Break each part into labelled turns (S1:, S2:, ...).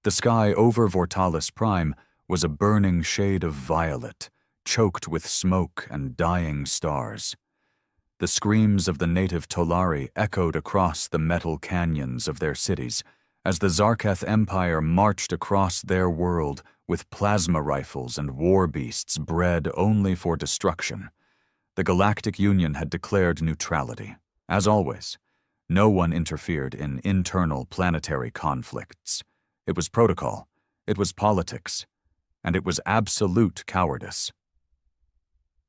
S1: The sky over Vortalis Prime was a burning shade of violet, choked with smoke and dying stars. The screams of the native Tolari echoed across the metal canyons of their cities as the Zarketh Empire marched across their world with plasma rifles and war beasts bred only for destruction. The Galactic Union had declared neutrality. As always, no one interfered in internal planetary conflicts. It was protocol, it was politics, and it was absolute cowardice.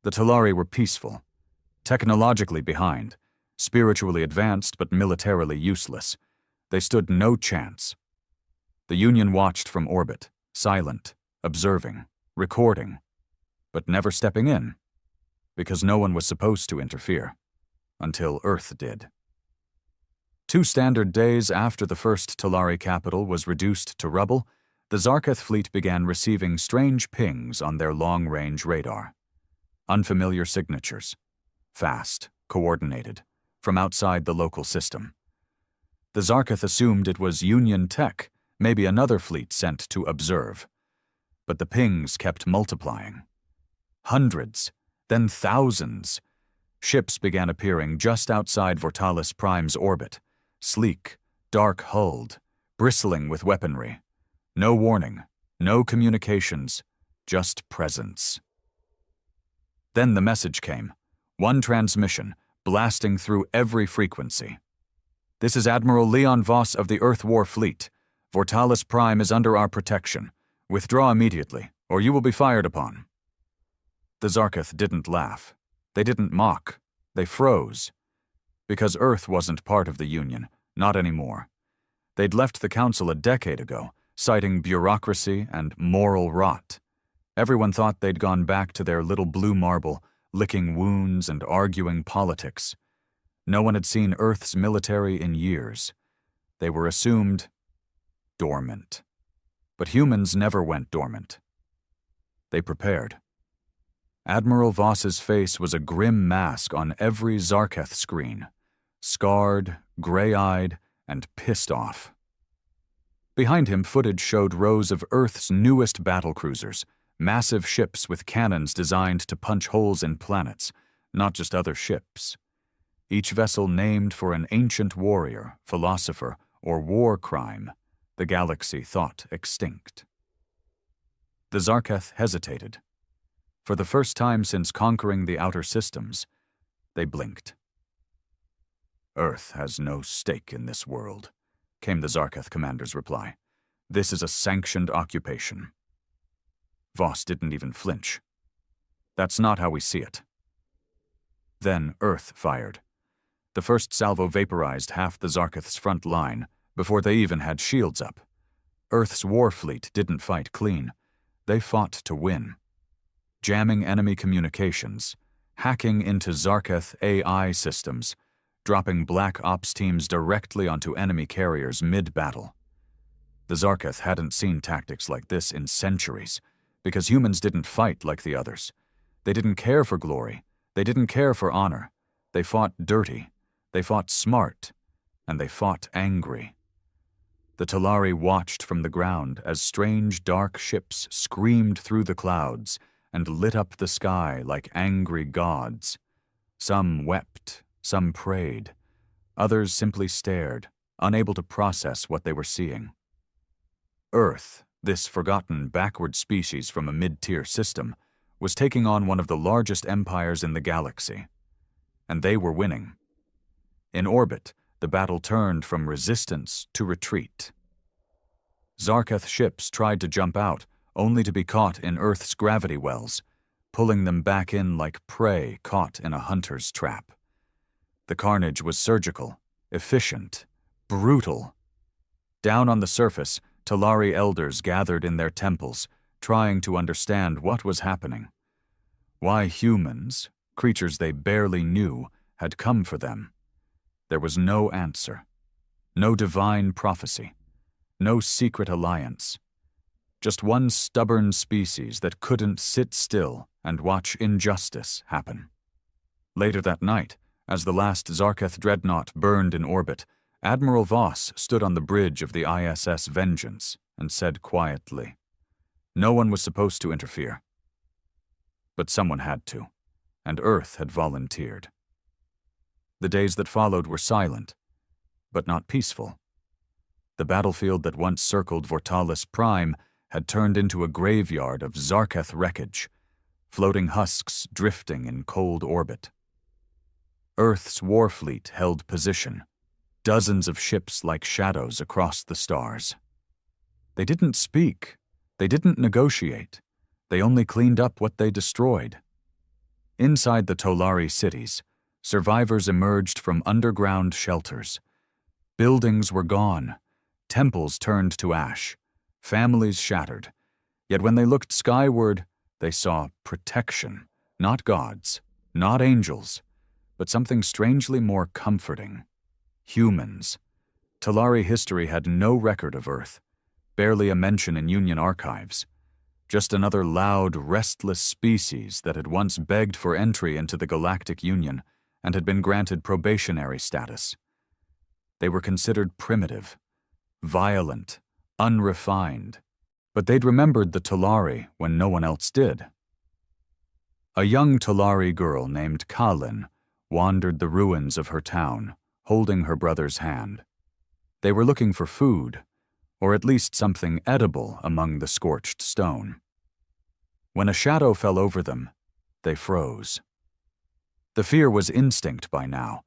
S1: The Tolari were peaceful, technologically behind, spiritually advanced but militarily useless. They stood no chance. The Union watched from orbit, silent, observing, recording, but never stepping in, because no one was supposed to interfere, until Earth did. 2 standard days after the first Tolari capital was reduced to rubble, the Zarketh fleet began receiving strange pings on their long-range radar. Unfamiliar signatures, fast, coordinated, from outside the local system. The Zarketh assumed it was Union tech, maybe another fleet sent to observe. But the pings kept multiplying. Hundreds, then thousands. Ships began appearing just outside Vortalis Prime's orbit, sleek, dark-hulled, bristling with weaponry. No warning, no communications, just presence. Then the message came, one transmission, blasting through every frequency. "This is Admiral Leon Voss of the Earth War Fleet. Vortalis Prime is under our protection. Withdraw immediately, or you will be fired upon." The Zarketh didn't laugh. They didn't mock. They froze. Because Earth wasn't part of the Union, not anymore. They'd left the Council a decade ago, citing bureaucracy and moral rot. Everyone thought they'd gone back to their little blue marble, licking wounds and arguing politics. No one had seen Earth's military in years. They were assumed dormant. But humans never went dormant. They prepared. Admiral Voss's face was a grim mask on every Zarketh screen, scarred, gray-eyed, and pissed off. Behind him, footage showed rows of Earth's newest battlecruisers, massive ships with cannons designed to punch holes in planets, not just other ships. Each vessel named for an ancient warrior, philosopher, or war crime the galaxy thought extinct. The Zarketh hesitated. For the first time since conquering the outer systems, they blinked. "Earth has no stake in this world," came the Zarketh commander's reply. "This is a sanctioned occupation." Voss didn't even flinch. "That's not how we see it." Then Earth fired. The first salvo vaporized half the Zarketh's front line before they even had shields up. Earth's war fleet didn't fight clean. They fought to win. Jamming enemy communications, hacking into Zarketh AI systems, dropping Black Ops teams directly onto enemy carriers mid-battle. The Zarketh hadn't seen tactics like this in centuries, because humans didn't fight like the others. They didn't care for glory. They didn't care for honor. They fought dirty. They fought smart. And they fought angry. The Tolari watched from the ground as strange dark ships screamed through the clouds and lit up the sky like angry gods. Some wept, some prayed. Others simply stared, unable to process what they were seeing. Earth, this forgotten backward species from a mid-tier system, was taking on one of the largest empires in the galaxy. And they were winning. In orbit, the battle turned from resistance to retreat. Zarketh ships tried to jump out, only to be caught in Earth's gravity wells, pulling them back in like prey caught in a hunter's trap. The carnage was surgical, efficient, brutal. Down on the surface, Tolari elders gathered in their temples, trying to understand what was happening. Why humans, creatures they barely knew, had come for them. There was no answer. No divine prophecy. No secret alliance. Just one stubborn species that couldn't sit still and watch injustice happen. Later that night, as the last Zarketh dreadnought burned in orbit, Admiral Voss stood on the bridge of the ISS Vengeance and said quietly, "No one was supposed to interfere. But someone had to, and Earth had volunteered." The days that followed were silent, but not peaceful. The battlefield that once circled Vortalis Prime had turned into a graveyard of Zarketh wreckage, floating husks drifting in cold orbit. Earth's war fleet held position, dozens of ships like shadows across the stars. They didn't speak, they didn't negotiate, they only cleaned up what they destroyed. Inside the Tolari cities, survivors emerged from underground shelters. Buildings were gone, temples turned to ash, families shattered. Yet when they looked skyward, they saw protection, not gods, not angels, but something strangely more comforting. Humans. Tolari history had no record of Earth, barely a mention in Union archives. Just another loud, restless species that had once begged for entry into the Galactic Union and had been granted probationary status. They were considered primitive, violent, unrefined, but they'd remembered the Tolari when no one else did. A young Tolari girl named Kalin wandered the ruins of her town, holding her brother's hand. They were looking for food, or at least something edible among the scorched stone. When a shadow fell over them, they froze. The fear was instinct by now.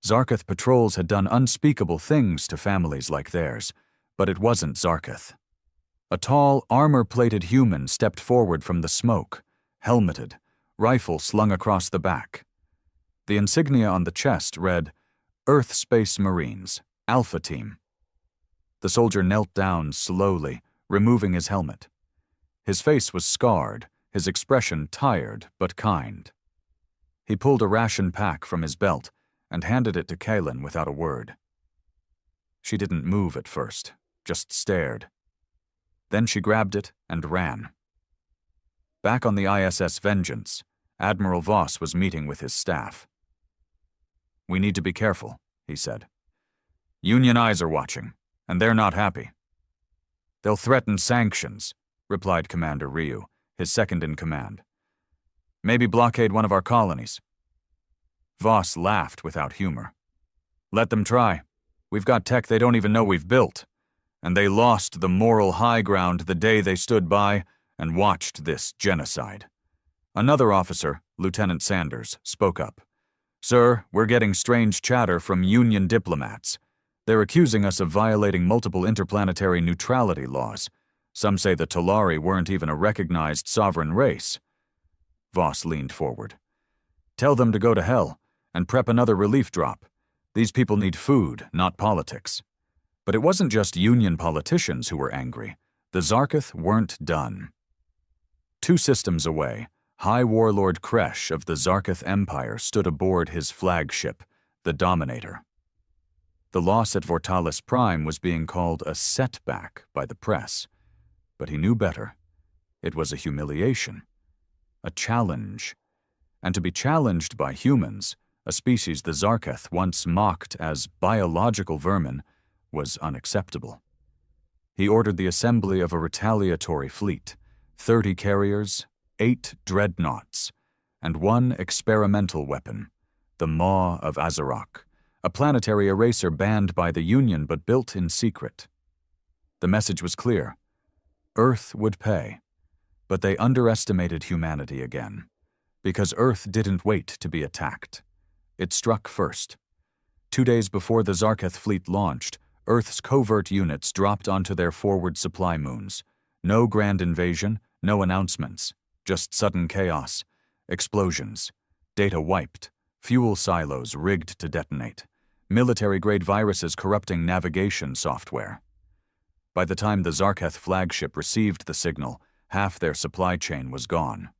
S1: Zarketh patrols had done unspeakable things to families like theirs, but it wasn't Zarketh. A tall, armor-plated human stepped forward from the smoke, helmeted, rifle slung across the back. The insignia on the chest read, "Earth Space Marines, Alpha Team." The soldier knelt down slowly, removing his helmet. His face was scarred, his expression tired but kind. He pulled a ration pack from his belt and handed it to Kalin without a word. She didn't move at first, just stared. Then she grabbed it and ran. Back on the ISS Vengeance, Admiral Voss was meeting with his staff. "We need to be careful," he said. "Union eyes are watching, and they're not happy." "They'll threaten sanctions," replied Commander Ryu, his second-in-command. "Maybe blockade one of our colonies." Voss laughed without humor. "Let them try. We've got tech they don't even know we've built. And they lost the moral high ground the day they stood by and watched this genocide." Another officer, Lieutenant Sanders, spoke up. "Sir, we're getting strange chatter from Union diplomats. They're accusing us of violating multiple interplanetary neutrality laws. Some say the Tolari weren't even a recognized sovereign race." Voss leaned forward. "Tell them to go to hell and prep another relief drop. These people need food, not politics." But it wasn't just Union politicians who were angry. The Zarketh weren't done. 2 systems away, High Warlord Kresh of the Zarketh Empire stood aboard his flagship, the Dominator. The loss at Vortalis Prime was being called a setback by the press, but he knew better. It was a humiliation, a challenge. And to be challenged by humans, a species the Zarketh once mocked as biological vermin, was unacceptable. He ordered the assembly of a retaliatory fleet, 30 carriers, 8 dreadnoughts, and 1 experimental weapon, the Maw of Azeroth, a planetary eraser banned by the Union but built in secret. The message was clear. Earth would pay, but they underestimated humanity again, because Earth didn't wait to be attacked. It struck first. 2 days before the Zarketh fleet launched, Earth's covert units dropped onto their forward supply moons. No grand invasion, no announcements, just sudden chaos, explosions, data wiped, fuel silos rigged to detonate, military-grade viruses corrupting navigation software. By the time the Zarketh flagship received the signal, half their supply chain was gone.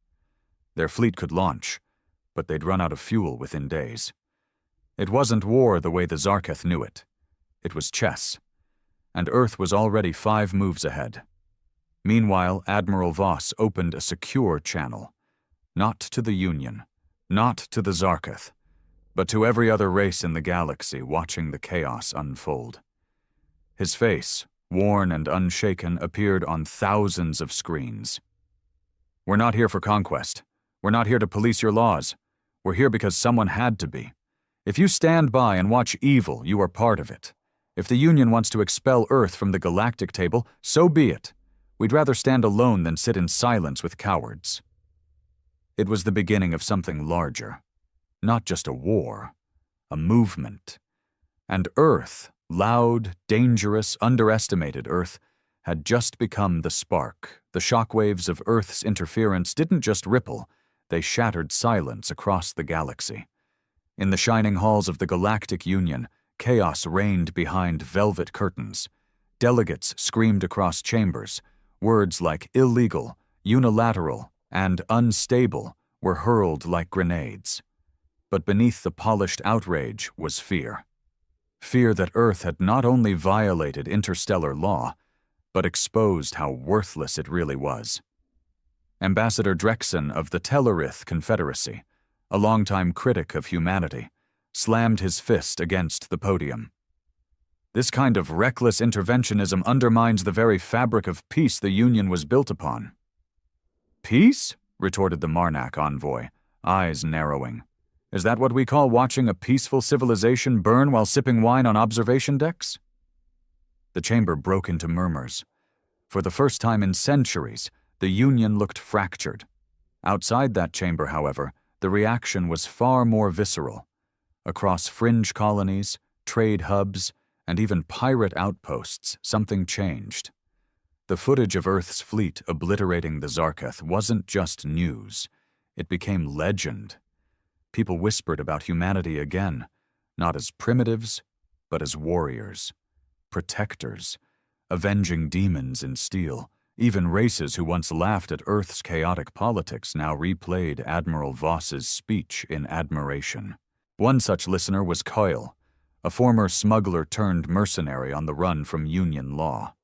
S1: Their fleet could launch, but they'd run out of fuel within days. It wasn't war the way the Zarketh knew it. It was chess, and Earth was already 5 moves ahead. Meanwhile, Admiral Voss opened a secure channel, not to the Union, not to the Zarketh, but to every other race in the galaxy watching the chaos unfold. His face, worn and unshaken, appeared on thousands of screens. "We're not here for conquest. We're not here to police your laws. We're here because someone had to be. If you stand by and watch evil, you are part of it. If the Union wants to expel Earth from the galactic table, so be it. We'd rather stand alone than sit in silence with cowards." It was the beginning of something larger. Not just a war, a movement. And Earth, loud, dangerous, underestimated Earth, had just become the spark. The shockwaves of Earth's interference didn't just ripple, they shattered silence across the galaxy. In the shining halls of the Galactic Union, chaos reigned behind velvet curtains. Delegates screamed across chambers. Words like illegal, unilateral, and unstable were hurled like grenades. But beneath the polished outrage was fear. Fear that Earth had not only violated interstellar law, but exposed how worthless it really was. Ambassador Drexen of the Tellarith Confederacy, a longtime critic of humanity, slammed his fist against the podium. "This kind of reckless interventionism undermines the very fabric of peace the Union was built upon." "Peace?" retorted the Marnak envoy, eyes narrowing. "Is that what we call watching a peaceful civilization burn while sipping wine on observation decks?" The chamber broke into murmurs. For the first time in centuries, the Union looked fractured. Outside that chamber, however, the reaction was far more visceral. Across fringe colonies, trade hubs, and even pirate outposts, something changed. The footage of Earth's fleet obliterating the Zarketh wasn't just news. It became legend. People whispered about humanity again, not as primitives, but as warriors, protectors, avenging demons in steel. Even races who once laughed at Earth's chaotic politics now replayed Admiral Voss's speech in admiration. One such listener was Coyle, a former smuggler turned mercenary on the run from Union law.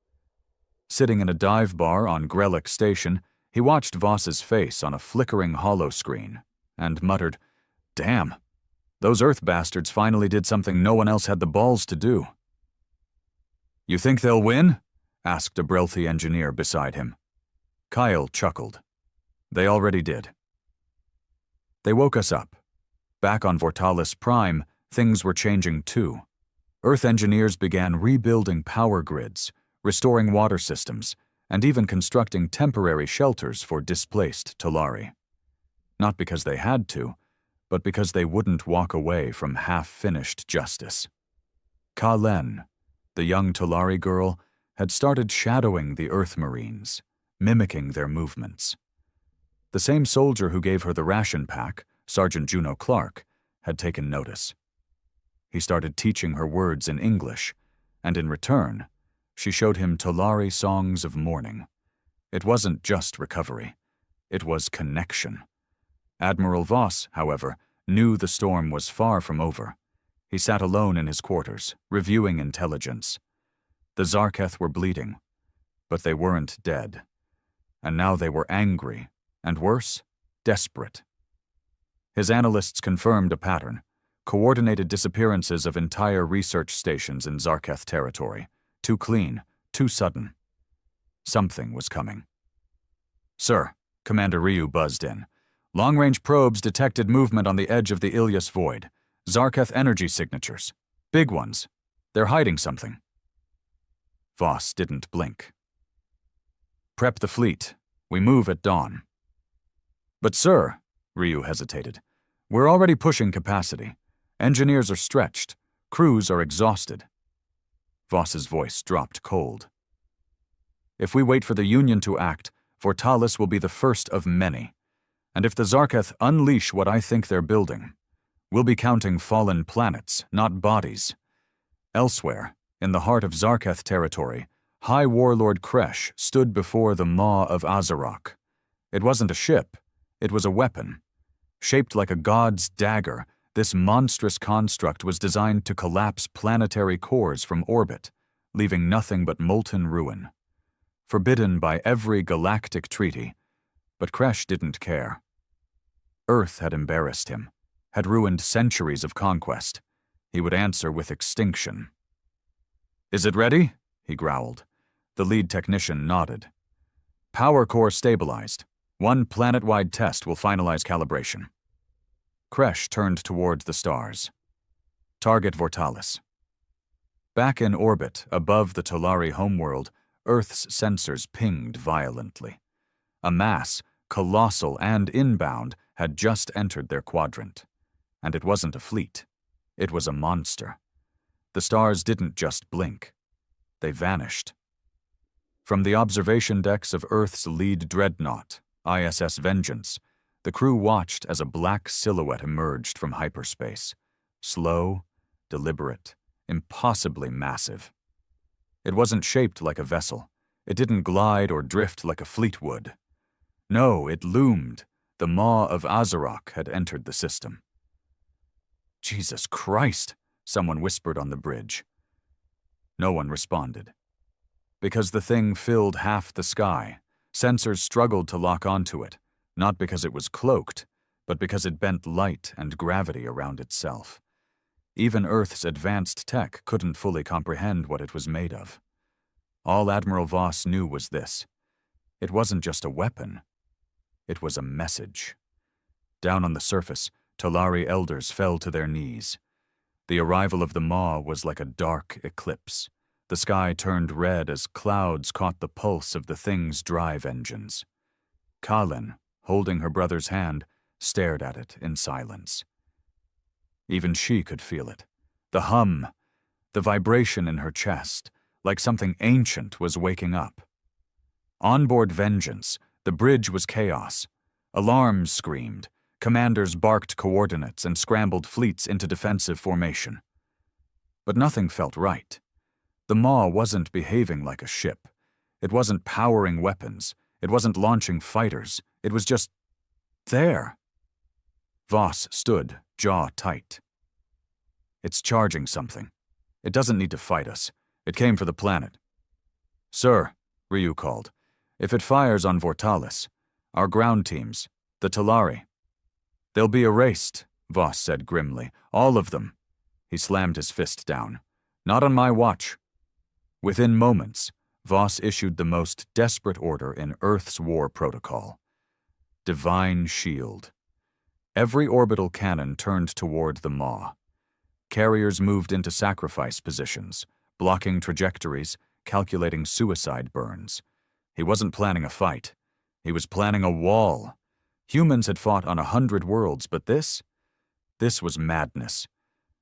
S1: Sitting in a dive bar on Grellick Station, he watched Voss's face on a flickering holoscreen and muttered, "Damn, those Earth bastards finally did something no one else had the balls to do." "You think they'll win?" asked a Brelthy engineer beside him. Kyle chuckled. "They already did." They woke us up. Back on Vortalis Prime, things were changing too. Earth engineers began rebuilding power grids, restoring water systems, and even constructing temporary shelters for displaced Talari. Not because they had to, but because they wouldn't walk away from half-finished justice. Ka-Len, the young Talari girl, had started shadowing the Earth Marines, mimicking their movements. The same soldier who gave her the ration pack, Sergeant Juno Clark, had taken notice. He started teaching her words in English, and in return, she showed him Talari songs of mourning. It wasn't just recovery. It was connection. Admiral Voss, however, knew the storm was far from over. He sat alone in his quarters, reviewing intelligence. The Zarketh were bleeding, but they weren't dead. And now they were angry, and worse, desperate. His analysts confirmed a pattern: coordinated disappearances of entire research stations in Zarketh territory. Too clean, too sudden. Something was coming. "Sir," Commander Ryu buzzed in. "Long-range probes detected movement on the edge of the Ilias Void. Zarketh energy signatures. Big ones. They're hiding something." Voss didn't blink. "Prep the fleet. We move at dawn." "But sir," Ryu hesitated, "we're already pushing capacity. Engineers are stretched. Crews are exhausted." Voss's voice dropped cold. "If we wait for the Union to act, Vortalis will be the first of many. And if the Zarketh unleash what I think they're building, we'll be counting fallen planets, not bodies. Elsewhere, in the heart of Zarketh territory, High Warlord Kresh stood before the Maw of Azarok. It wasn't a ship, it was a weapon. Shaped like a god's dagger, this monstrous construct was designed to collapse planetary cores from orbit, leaving nothing but molten ruin. Forbidden by every galactic treaty, but Kresh didn't care. Earth had embarrassed him, had ruined centuries of conquest. He would answer with extinction. "Is it ready?" he growled. The lead technician nodded. Power core stabilized. One planet-wide test will finalize calibration. Kresh turned toward the stars. Target Vortalis. Back in orbit, above the Tolari homeworld, Earth's sensors pinged violently. A mass, colossal and inbound, had just entered their quadrant. And it wasn't a fleet. It was a monster. The stars didn't just blink. They vanished. From the observation decks of Earth's lead dreadnought, ISS Vengeance, the crew watched as a black silhouette emerged from hyperspace. Slow, deliberate, impossibly massive. It wasn't shaped like a vessel. It didn't glide or drift like a fleet would. No, it loomed. The maw of Azeroth had entered the system. Jesus Christ, someone whispered on the bridge. No one responded. Because the thing filled half the sky, sensors struggled to lock onto it, not because it was cloaked, but because it bent light and gravity around itself. Even Earth's advanced tech couldn't fully comprehend what it was made of. All Admiral Voss knew was this. It wasn't just a weapon. It was a message. Down on the surface, Tolari elders fell to their knees. The arrival of the maw was like a dark eclipse. The sky turned red as clouds caught the pulse of the thing's drive engines. Kalin, holding her brother's hand, stared at it in silence. Even she could feel it. The hum, the vibration in her chest, like something ancient was waking up. Onboard Vengeance, the bridge was chaos. Alarms screamed. Commanders barked coordinates and scrambled fleets into defensive formation. But nothing felt right. The maw wasn't behaving like a ship. It wasn't powering weapons. It wasn't launching fighters. It was just there. Voss stood, jaw tight. It's charging something. It doesn't need to fight us. It came for the planet. Sir, Ryu called, if it fires on Vortalis, our ground teams, the Tolari. They'll be erased, Voss said grimly. All of them. He slammed his fist down. Not on my watch. Within moments, Voss issued the most desperate order in Earth's war protocol. Divine Shield. Every orbital cannon turned toward the maw. Carriers moved into sacrifice positions, blocking trajectories, calculating suicide burns. He wasn't planning a fight. He was planning a wall. Humans had fought on 100 worlds, but this was madness.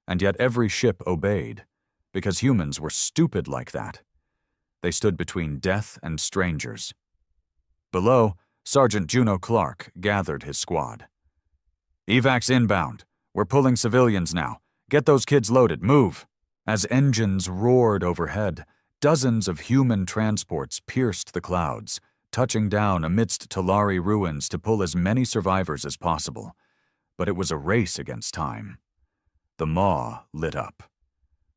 S1: And yet every ship obeyed, because humans were stupid like that. They stood between death and strangers. Below, Sergeant Juno Clark gathered his squad. Evacs inbound. We're pulling civilians now. Get those kids loaded. Move. As engines roared overhead, dozens of human transports pierced the clouds, touching down amidst Tolari ruins to pull as many survivors as possible. But it was a race against time. The maw lit up.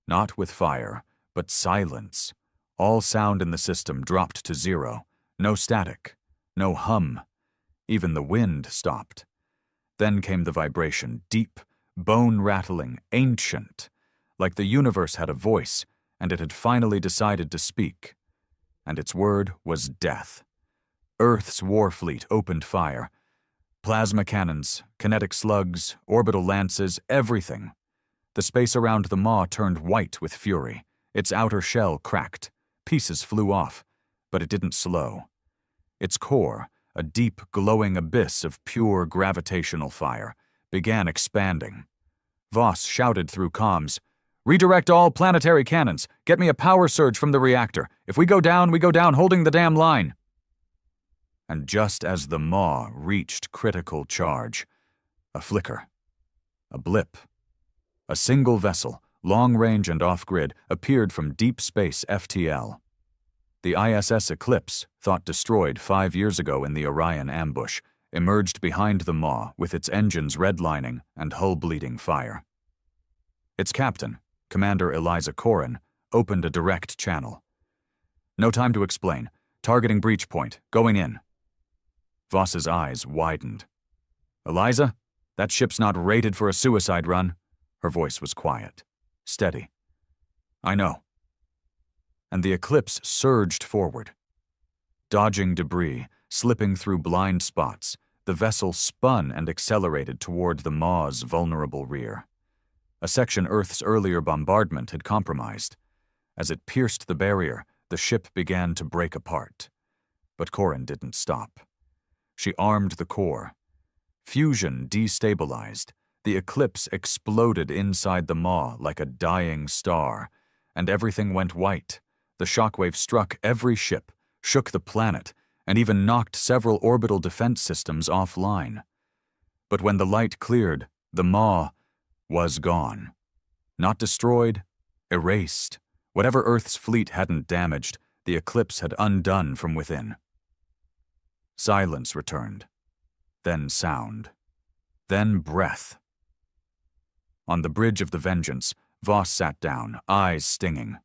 S1: Not with fire, but silence. All sound in the system dropped to zero. No static. No hum. Even the wind stopped. Then came the vibration, deep, bone-rattling, ancient, like the universe had a voice, and it had finally decided to speak. And its word was death. Earth's war fleet opened fire. Plasma cannons, kinetic slugs, orbital lances, everything. The space around the maw turned white with fury. Its outer shell cracked. Pieces flew off, but it didn't slow. Its core, a deep, glowing abyss of pure gravitational fire, began expanding. Voss shouted through comms, "Redirect all planetary cannons. Get me a power surge from the reactor. If we go down holding the damn line." And just as the maw reached critical charge, a flicker, a blip. A single vessel, long-range and off-grid, appeared from deep space FTL. The ISS Eclipse, thought destroyed 5 years ago in the Orion ambush, emerged behind the maw with its engines redlining and hull bleeding fire. Its captain, Commander Eliza Corrin, opened a direct channel. "No time to explain. Targeting breach point. Going in." Voss's eyes widened. "Eliza, that ship's not rated for a suicide run." Her voice was quiet, steady. "I know." and the Eclipse surged forward. Dodging debris, slipping through blind spots, the vessel spun and accelerated toward the Maw's vulnerable rear. A section Earth's earlier bombardment had compromised. As it pierced the barrier, the ship began to break apart. But Corrin didn't stop. She armed the core. Fusion destabilized. The Eclipse exploded inside the Maw like a dying star, and everything went white. The shockwave struck every ship, shook the planet, and even knocked several orbital defense systems offline. But when the light cleared, the Maw was gone. Not destroyed, erased. Whatever Earth's fleet hadn't damaged, the Eclipse had undone from within. Silence returned. Then sound. Then breath. On the bridge of the Vengeance, Voss sat down, eyes stinging.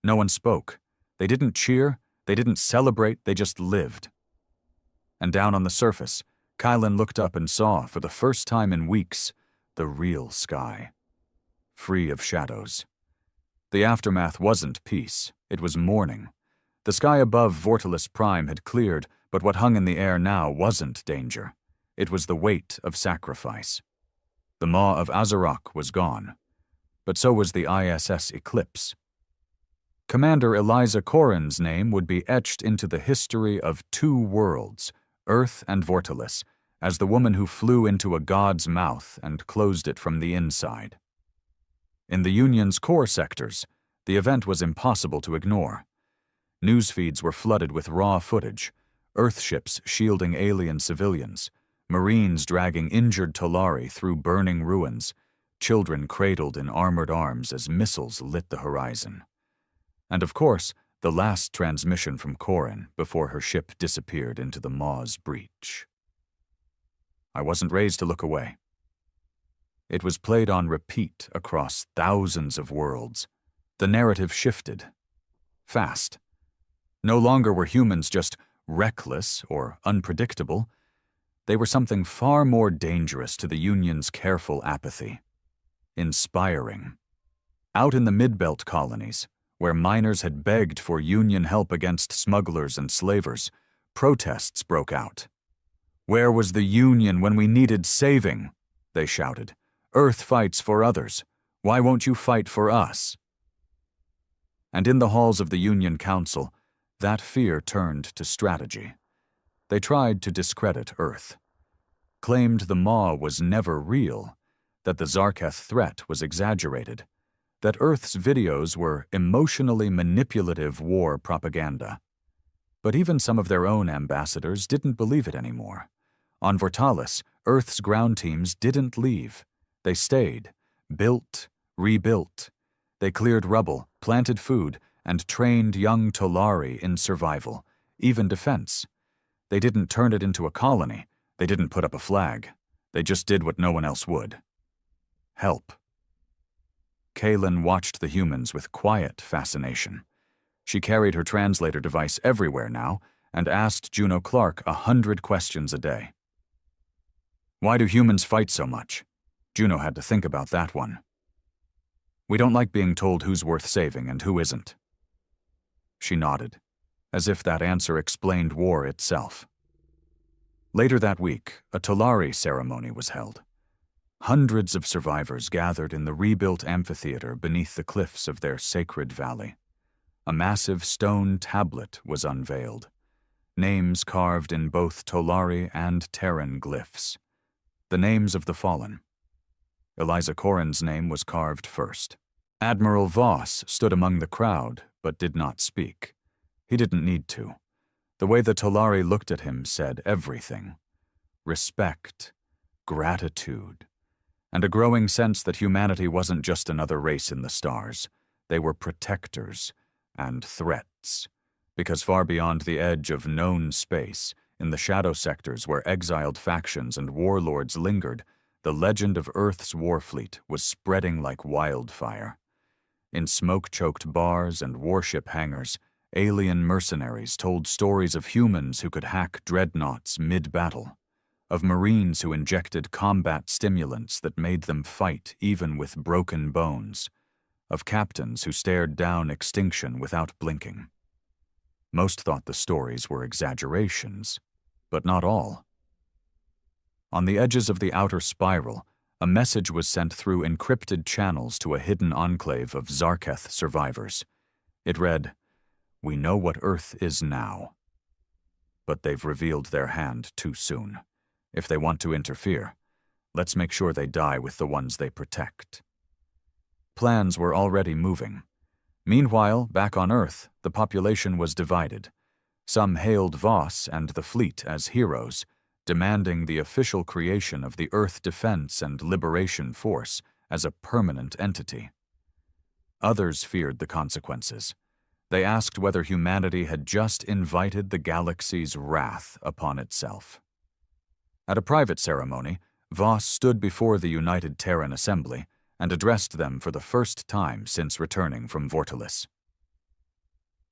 S1: No one spoke. They didn't cheer, they didn't celebrate, they just lived. And down on the surface, Kylan looked up and saw, for the first time in weeks, the real sky. Free of shadows. The aftermath wasn't peace, it was mourning. The sky above Vortalis Prime had cleared, but what hung in the air now wasn't danger. It was the weight of sacrifice. The Maw of Azarok was gone, but so was the ISS Eclipse. Commander Eliza Corrin's name would be etched into the history of two worlds, Earth and Vortalis, as the woman who flew into a god's mouth and closed it from the inside. In the Union's core sectors, the event was impossible to ignore. News feeds were flooded with raw footage, Earthships shielding alien civilians, Marines dragging injured Tolari through burning ruins, children cradled in armored arms as missiles lit the horizon. And of course, the last transmission from Corrin before her ship disappeared into the Maw's breach. I wasn't raised to look away. It was played on repeat across thousands of worlds. The narrative shifted. Fast. No longer were humans just reckless or unpredictable. They were something far more dangerous to the Union's careful apathy. Inspiring. Out in the Midbelt colonies, where miners had begged for Union help against smugglers and slavers, protests broke out. "Where was the Union when we needed saving?" they shouted. "Earth fights for others. Why won't you fight for us?" And in the halls of the Union Council, that fear turned to strategy. They tried to discredit Earth. Claimed the Maw was never real, that the Zarketh threat was exaggerated, that Earth's videos were emotionally manipulative war propaganda. But even some of their own ambassadors didn't believe it anymore. On Vortalis, Earth's ground teams didn't leave. They stayed, built, rebuilt. They cleared rubble, planted food, and trained young Tolari in survival, even defense. They didn't turn it into a colony. They didn't put up a flag. They just did what no one else would. Help. Kaylin watched the humans with quiet fascination. She carried her translator device everywhere now and asked Juno Clark 100 questions a day. Why do humans fight so much? Juno had to think about that one. We don't like being told who's worth saving and who isn't. She nodded, as if that answer explained war itself. Later that week, a Tolari ceremony was held. Hundreds of survivors gathered in the rebuilt amphitheater beneath the cliffs of their sacred valley. A massive stone tablet was unveiled, names carved in both Tolari and Terran glyphs. The names of the fallen. Eliza Corrin's name was carved first. Admiral Voss stood among the crowd, but did not speak. He didn't need to. The way the Tolari looked at him said everything. Respect, gratitude, and a growing sense that humanity wasn't just another race in the stars. They were protectors and threats, because far beyond the edge of known space, in the shadow sectors where exiled factions and warlords lingered, the legend of Earth's warfleet was spreading like wildfire. In smoke-choked bars and warship hangars, alien mercenaries told stories of humans who could hack dreadnoughts mid-battle, of Marines who injected combat stimulants that made them fight even with broken bones, of captains who stared down extinction without blinking. Most thought the stories were exaggerations, but not all. On the edges of the outer spiral, a message was sent through encrypted channels to a hidden enclave of Zarketh survivors. It read, "We know what Earth is now. But they've revealed their hand too soon. If they want to interfere, let's make sure they die with the ones they protect." Plans were already moving. Meanwhile, back on Earth, the population was divided. Some hailed Voss and the fleet as heroes, demanding the official creation of the Earth Defense and Liberation Force as a permanent entity. Others feared the consequences. They asked whether humanity had just invited the galaxy's wrath upon itself. At a private ceremony, Voss stood before the United Terran Assembly and addressed them for the first time since returning from Vortalis.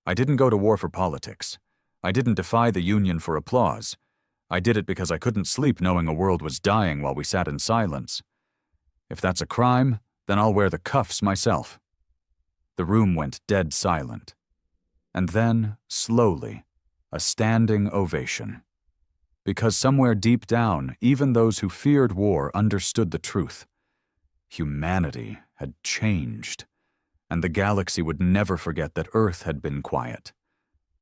S1: "I didn't go to war for politics. I didn't defy the Union for applause. I did it because I couldn't sleep knowing a world was dying while we sat in silence. If that's a crime, then I'll wear the cuffs myself." The room went dead silent. And then, slowly, a standing ovation. Because somewhere deep down, even those who feared war understood the truth. Humanity had changed, and the galaxy would never forget that Earth had been quiet,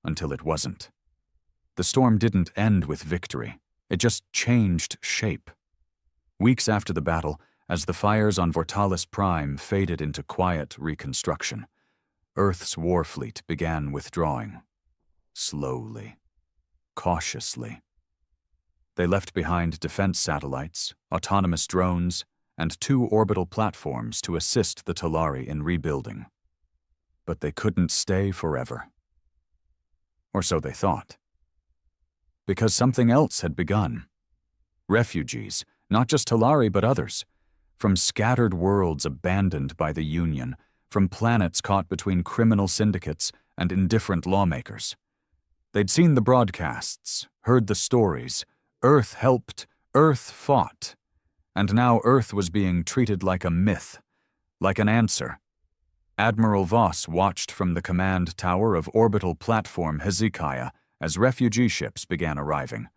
S1: until it wasn't. The storm didn't end with victory. It just changed shape. Weeks after the battle, as the fires on Vortalis Prime faded into quiet reconstruction, Earth's war fleet began withdrawing. Slowly, cautiously. They left behind defense satellites, autonomous drones, and 2 orbital platforms to assist the Talari in rebuilding. But they couldn't stay forever. Or so they thought. Because something else had begun. Refugees, not just Talari but others, from scattered worlds abandoned by the Union, from planets caught between criminal syndicates and indifferent lawmakers. They'd seen the broadcasts, heard the stories. Earth helped, Earth fought. And now Earth was being treated like a myth, like an answer. Admiral Voss watched from the command tower of orbital platform Hezekiah as refugee ships began arriving,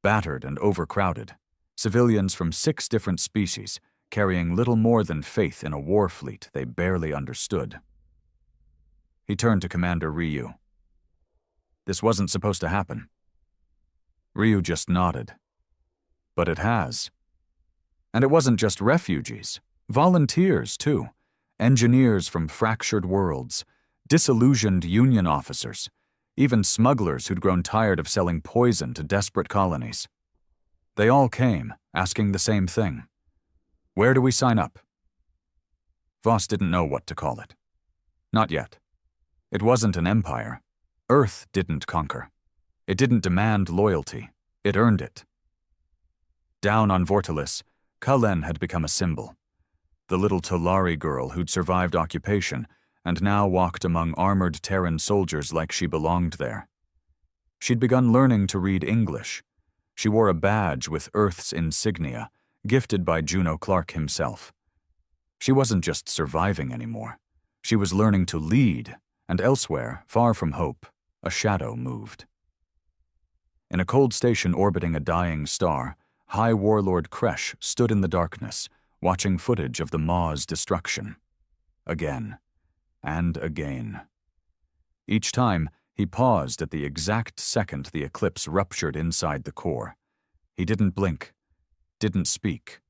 S1: battered and overcrowded, civilians from 6 different species, carrying little more than faith in a war fleet they barely understood. He turned to Commander Ryu. "This wasn't supposed to happen." Ryu just nodded. "But it has. And it wasn't just refugees. Volunteers, too. Engineers from fractured worlds, disillusioned Union officers, even smugglers who'd grown tired of selling poison to desperate colonies. They all came, asking the same thing. Where do we sign up?" Voss didn't know what to call it. Not yet. It wasn't an empire. Earth didn't conquer. It didn't demand loyalty. It earned it. Down on Vortalis, Kalen had become a symbol. The little Talari girl who'd survived occupation and now walked among armored Terran soldiers like she belonged there. She'd begun learning to read English. She wore a badge with Earth's insignia, gifted by Juno Clark himself. She wasn't just surviving anymore. She was learning to lead, and elsewhere, far from hope, a shadow moved. In a cold station orbiting a dying star, High Warlord Kresh stood in the darkness, watching footage of the Maw's destruction. Again, and again. Each time, he paused at the exact second the eclipse ruptured inside the core. He didn't blink, didn't speak.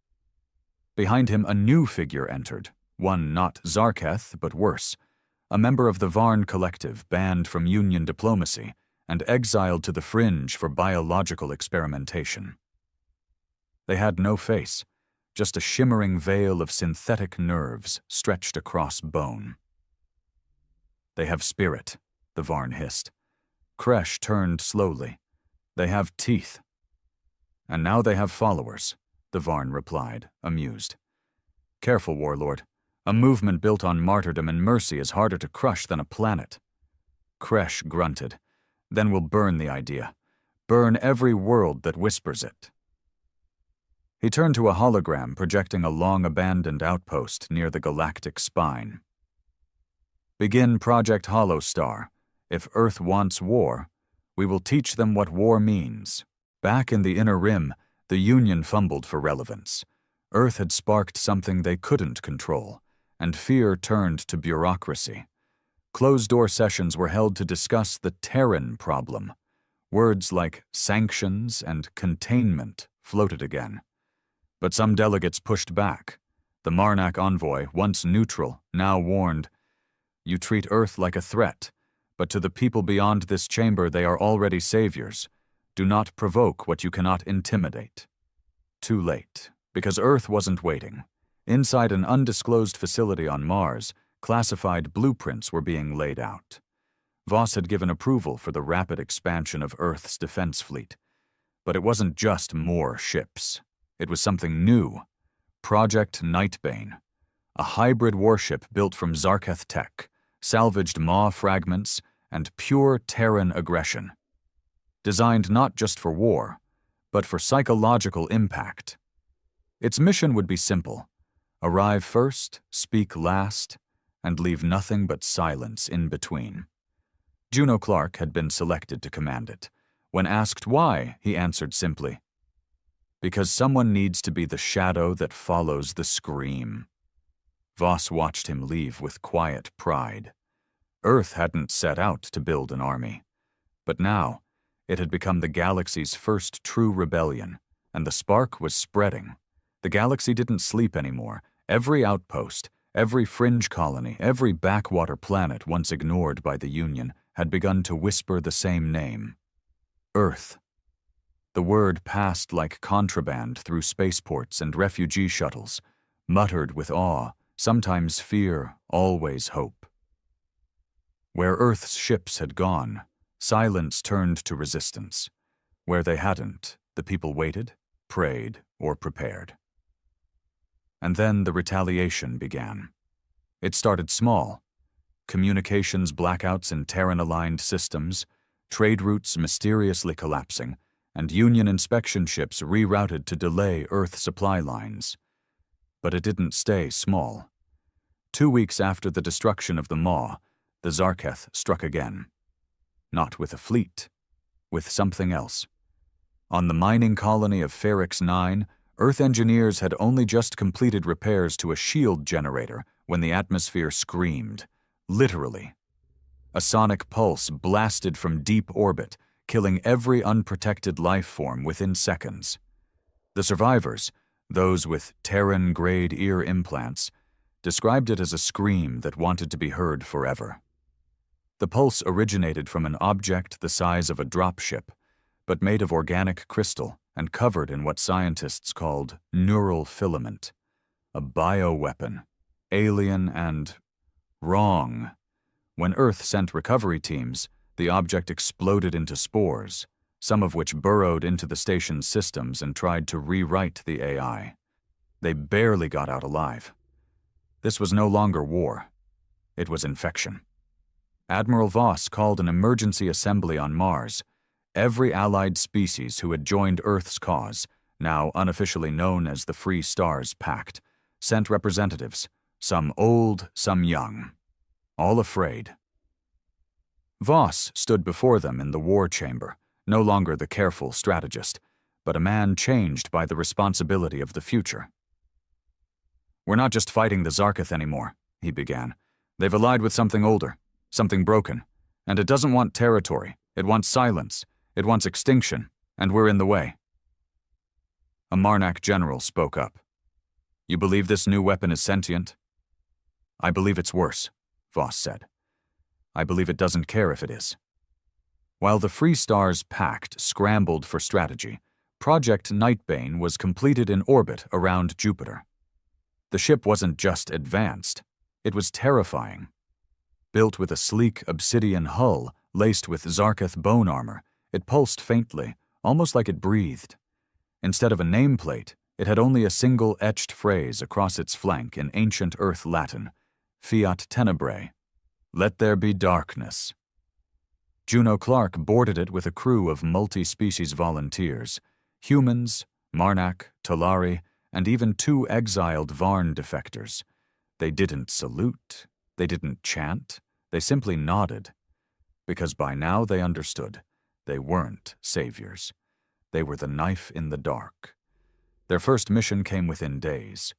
S1: Behind him, a new figure entered, one not Zarketh, but worse, a member of the Varn Collective banned from Union diplomacy and exiled to the fringe for biological experimentation. They had no face, just a shimmering veil of synthetic nerves stretched across bone. "They have spirit," the Varn hissed. Kresh turned slowly. "They have teeth." "And now they have followers," the Varn replied, amused. "Careful, Warlord. A movement built on martyrdom and mercy is harder to crush than a planet." Kresh grunted. "Then we'll burn the idea. Burn every world that whispers it." He turned to a hologram projecting a long-abandoned outpost near the galactic spine. Begin Project Hollowstar. If Earth wants war, we will teach them what war means. Back in the Inner Rim, the Union fumbled for relevance. Earth had sparked something they couldn't control, and fear turned to bureaucracy. Closed-door sessions were held to discuss the Terran problem. Words like sanctions and containment floated again. But some delegates pushed back. The Marnak envoy, once neutral, now warned, "You treat Earth like a threat, but to the people beyond this chamber they are already saviors. Do not provoke what you cannot intimidate." Too late, because Earth wasn't waiting. Inside an undisclosed facility on Mars, classified blueprints were being laid out. Voss had given approval for the rapid expansion of Earth's defense fleet. But it wasn't just more ships. It was something new. Project Nightbane, a hybrid warship built from Zarketh tech, salvaged Maw fragments, and pure Terran aggression. Designed not just for war, but for psychological impact. Its mission would be simple: arrive first, speak last, and leave nothing but silence in between. Juno Clark had been selected to command it. When asked why, he answered simply, "Because someone needs to be the shadow that follows the scream." Voss watched him leave with quiet pride. Earth hadn't set out to build an army. But now, it had become the galaxy's first true rebellion, and the spark was spreading. The galaxy didn't sleep anymore. Every outpost, every fringe colony, every backwater planet once ignored by the Union had begun to whisper the same name: Earth. The word passed like contraband through spaceports and refugee shuttles, muttered with awe, sometimes fear, always hope. Where Earth's ships had gone, silence turned to resistance. Where they hadn't, the people waited, prayed, or prepared. And then the retaliation began. It started small. Communications blackouts in Terran-aligned systems, trade routes mysteriously collapsing, and Union inspection ships rerouted to delay Earth supply lines. But it didn't stay small. 2 weeks after the destruction of the Maw, the Zarketh struck again. Not with a fleet, with something else. On the mining colony of Ferrix 9, Earth engineers had only just completed repairs to a shield generator when the atmosphere screamed. Literally. A sonic pulse blasted from deep orbit, killing every unprotected life form within seconds. The survivors, those with Terran-grade ear implants, described it as a scream that wanted to be heard forever. The pulse originated from an object the size of a dropship, but made of organic crystal and covered in what scientists called neural filament. A bioweapon. Alien and wrong. When Earth sent recovery teams, the object exploded into spores, some of which burrowed into the station's systems and tried to rewrite the AI. They barely got out alive. This was no longer war. It was infection. Admiral Voss called an emergency assembly on Mars. Every allied species who had joined Earth's cause, now unofficially known as the Free Stars Pact, sent representatives, some old, some young, all afraid. Voss stood before them in the war chamber, no longer the careful strategist, but a man changed by the responsibility of the future. "We're not just fighting the Zarketh anymore," he began. "They've allied with something older, something broken, and it doesn't want territory, it wants silence, it wants extinction, and we're in the way." A Marnak general spoke up. "You believe this new weapon is sentient?" "I believe it's worse," Voss said. "I believe it doesn't care if it is." While the Free Stars Pact scrambled for strategy, Project Nightbane was completed in orbit around Jupiter. The ship wasn't just advanced, it was terrifying. Built with a sleek obsidian hull laced with Zarketh bone armor, it pulsed faintly, almost like it breathed. Instead of a nameplate, it had only a single etched phrase across its flank in ancient Earth Latin: Fiat Tenebrae, let there be darkness. Juno Clark boarded it with a crew of multi-species volunteers, humans, Marnak, Tolari, and even 2 exiled Varn defectors. They didn't salute, they didn't chant, They simply nodded, because by now they understood. They weren't saviors. They were the knife in the dark. Their first mission came within days.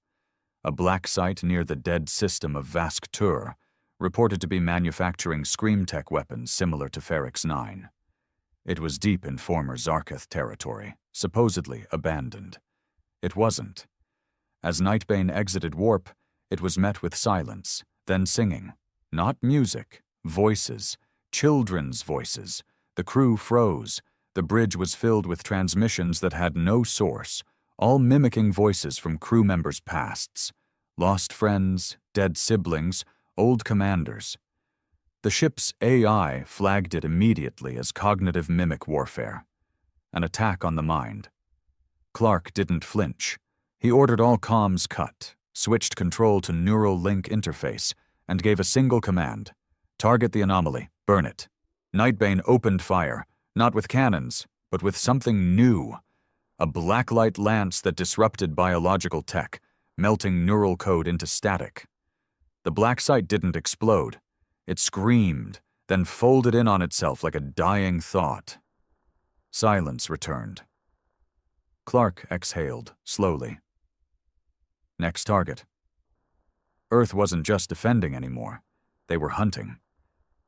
S1: A black site near the dead system of Vask-Tur reported to be manufacturing screamtech weapons similar to Ferrix 9. It was deep in former Zarketh territory, supposedly abandoned. It wasn't. As Nightbane exited Warp, it was met with silence, then singing. Not music, voices, children's voices. The crew froze. The bridge was filled with transmissions that had no source, all mimicking voices from crew members' pasts. Lost friends, dead siblings, old commanders. The ship's AI flagged it immediately as cognitive mimic warfare, an attack on the mind. Clark didn't flinch. He ordered all comms cut, switched control to neural link interface, and gave a single command. Target the anomaly, burn it. Nightbane opened fire, not with cannons, but with something new. A blacklight lance that disrupted biological tech, melting neural code into static. The black site didn't explode. It screamed, then folded in on itself like a dying thought. Silence returned. Clark exhaled, slowly. Next target. Earth wasn't just defending anymore. They were hunting.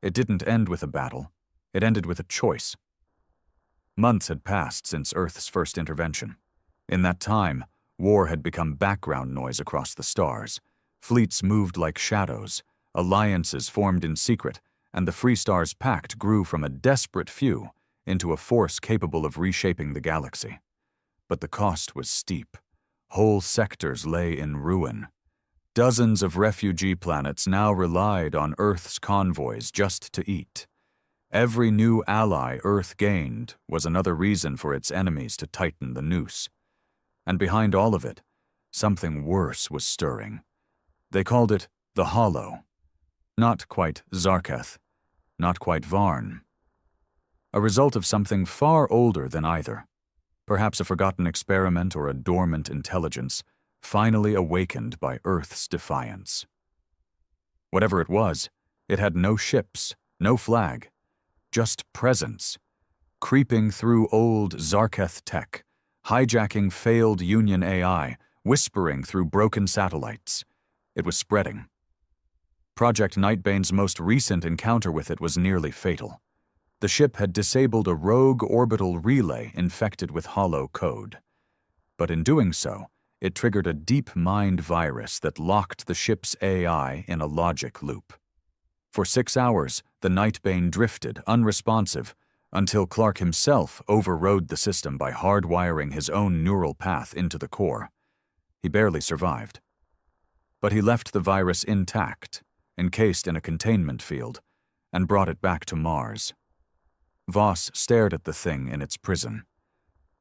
S1: It didn't end with a battle. It ended with a choice. Months had passed since Earth's first intervention. In that time, war had become background noise across the stars. Fleets moved like shadows. Alliances formed in secret, and the Free Stars Pact grew from a desperate few into a force capable of reshaping the galaxy. But the cost was steep. Whole sectors lay in ruin. Dozens of refugee planets now relied on Earth's convoys just to eat. Every new ally Earth gained was another reason for its enemies to tighten the noose. And behind all of it, something worse was stirring. They called it the Hollow. Not quite Zarketh, not quite Varn. A result of something far older than either. Perhaps a forgotten experiment or a dormant intelligence, finally awakened by Earth's defiance. Whatever it was, it had no ships, no flag, just presence, creeping through old Zarketh tech, hijacking failed Union AI, whispering through broken satellites. It was spreading. Project Nightbane's most recent encounter with it was nearly fatal. The ship had disabled a rogue orbital relay infected with hollow code. But in doing so, it triggered a deep mind virus that locked the ship's AI in a logic loop. For 6 hours, the Nightbane drifted, unresponsive, until Clark himself overrode the system by hardwiring his own neural path into the core. He barely survived. But he left the virus intact, encased in a containment field, and brought it back to Mars. Voss stared at the thing in its prison.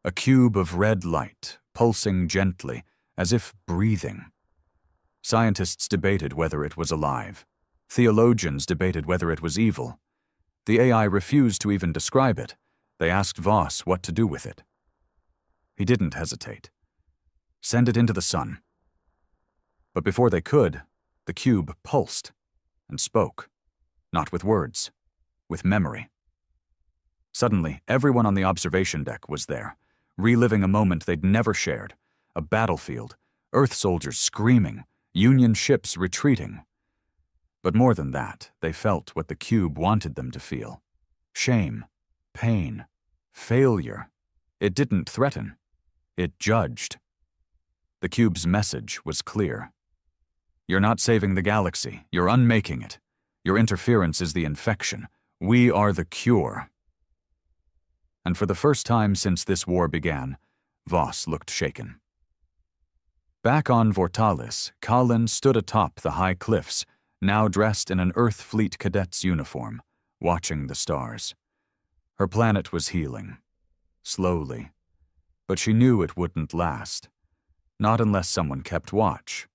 S1: A cube of red light, pulsing gently, as if breathing. Scientists debated whether it was alive. Theologians debated whether it was evil. The AI refused to even describe it. They asked Voss what to do with it. He didn't hesitate. Send it into the sun. But before they could, the cube pulsed and spoke, not with words, with memory. Suddenly, everyone on the observation deck was there, reliving a moment they'd never shared, a battlefield, Earth soldiers screaming, Union ships retreating. But more than that, they felt what the cube wanted them to feel. Shame, pain, failure. It didn't threaten. It judged. The cube's message was clear. You're not saving the galaxy. You're unmaking it. Your interference is the infection. We are the cure. And for the first time since this war began, Voss looked shaken. Back on Vortalis, Kalin stood atop the high cliffs, now dressed in an Earth Fleet cadet's uniform, watching the stars. Her planet was healing. Slowly. But she knew it wouldn't last. Not unless someone kept watch.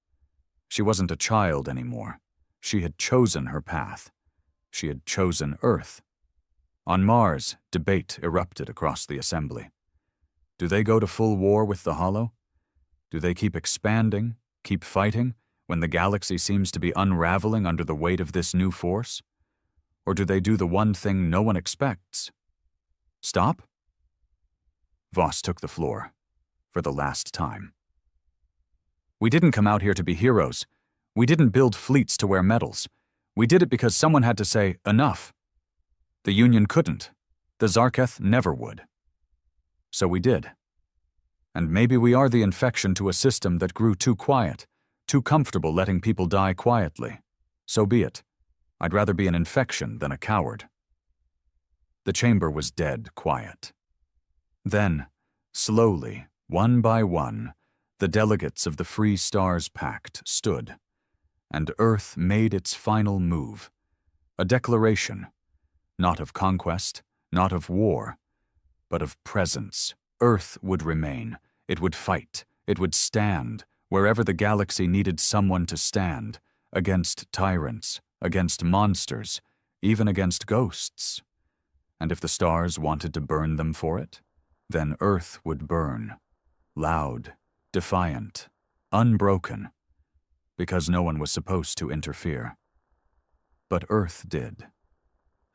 S1: She wasn't a child anymore. She had chosen her path. She had chosen Earth. On Mars, debate erupted across the assembly. Do they go to full war with the Hollow? Do they keep expanding, keep fighting, when the galaxy seems to be unraveling under the weight of this new force? Or do they do the one thing no one expects? Stop? Voss took the floor, for the last time. We didn't come out here to be heroes. We didn't build fleets to wear medals. We did it because someone had to say, enough. The Union couldn't. The Zarketh never would. So we did. And maybe we are the infection to a system that grew too quiet, too comfortable letting people die quietly. So be it. I'd rather be an infection than a coward. The chamber was dead quiet. Then, slowly, one by one, the delegates of the Free Stars Pact stood, and Earth made its final move, a declaration, not of conquest, not of war, but of presence. Earth would remain, it would fight, it would stand, wherever the galaxy needed someone to stand, against tyrants, against monsters, even against ghosts. And if the stars wanted to burn them for it, then Earth would burn, loud, defiant, unbroken, because no one was supposed to interfere. But Earth did,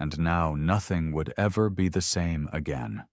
S1: and now nothing would ever be the same again.